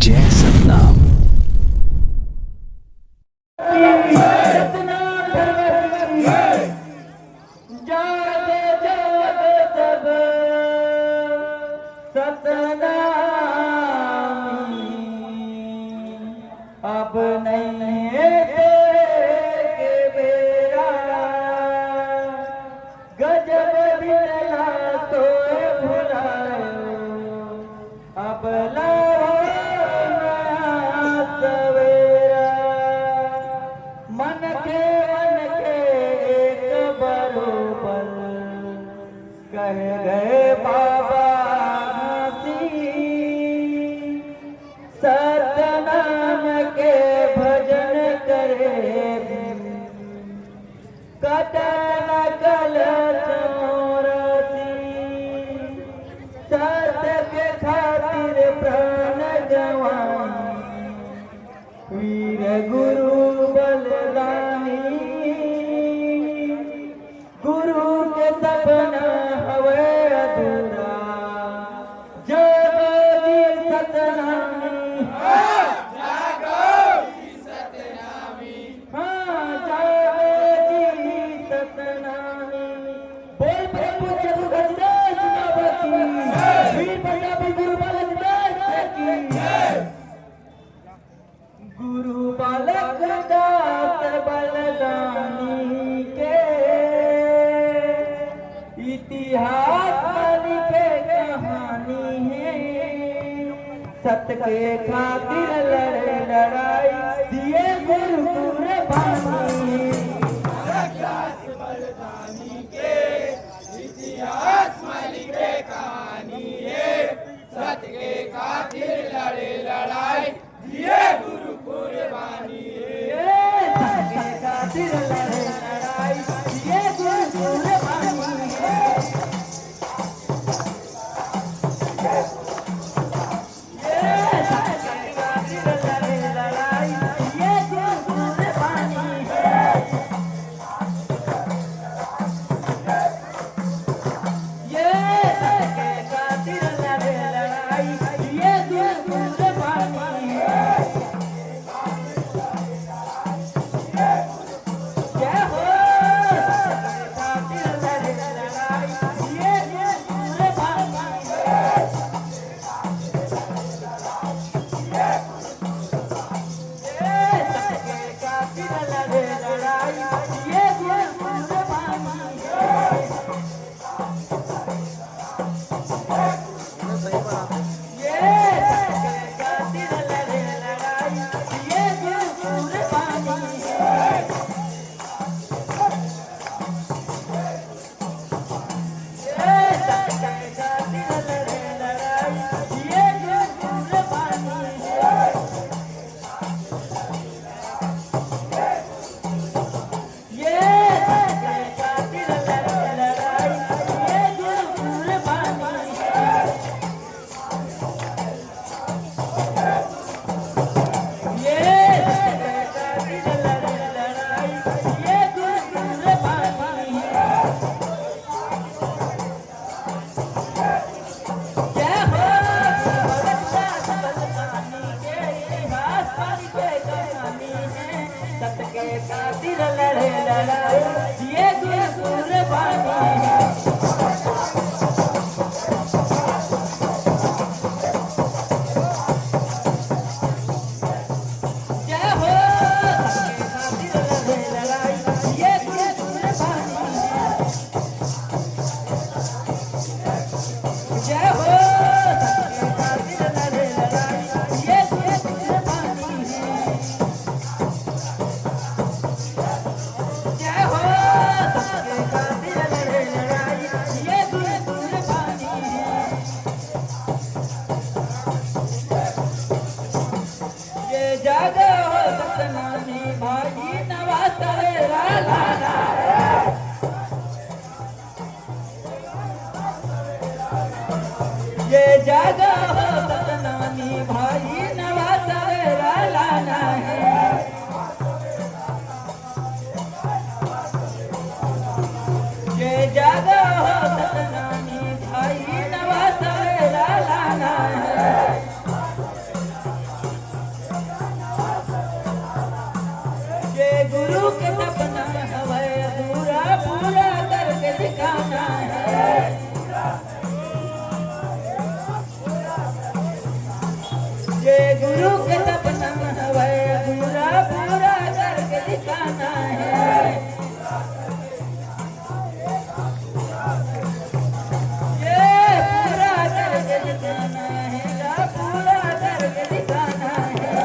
जय सतनाम। अब नहीं है तेरे बेरा गजब बिरला तो भुलायो अब लाओ नया सवेरा मन के एक बरोबर कह गए बाबा सतनाम के भजन करे कटन कलश मोरसी सत्य के खातिर प्राण गवाई वीर गुरु बलदानी गुरु के सपना हवे अधूरा जगदी सतनामी बोल प्रभु चतु गजराज नावती वीर पंजाबी गुरु बालक दास की गुरु बालक दास बलदानी के इतिहास लिखे कहानी है सत्य के खातिर लड़े लड़ाई दिए गुरु कुर्बानी इतिहास में लिखे कहानी है सत्य के खातिर लड़े लड़ाई दिए गुरु कुर्बानी है सत्य के खातिर लड़े लड़ाई दिए गुरु कुर्बानी है सत्य के खातिर लड़े लड़ाई दिए गुरु कुर्बानी है ये गुरु के सपना है पूरा पूरा करके दिखाना है। ये पूरा करके दिखाना है, पूरा करके दिखाना है।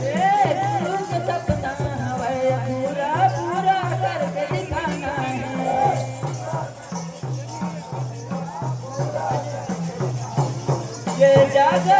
ये गुरु के सपना है पूरा पूरा करके दिखाना है। ये जागा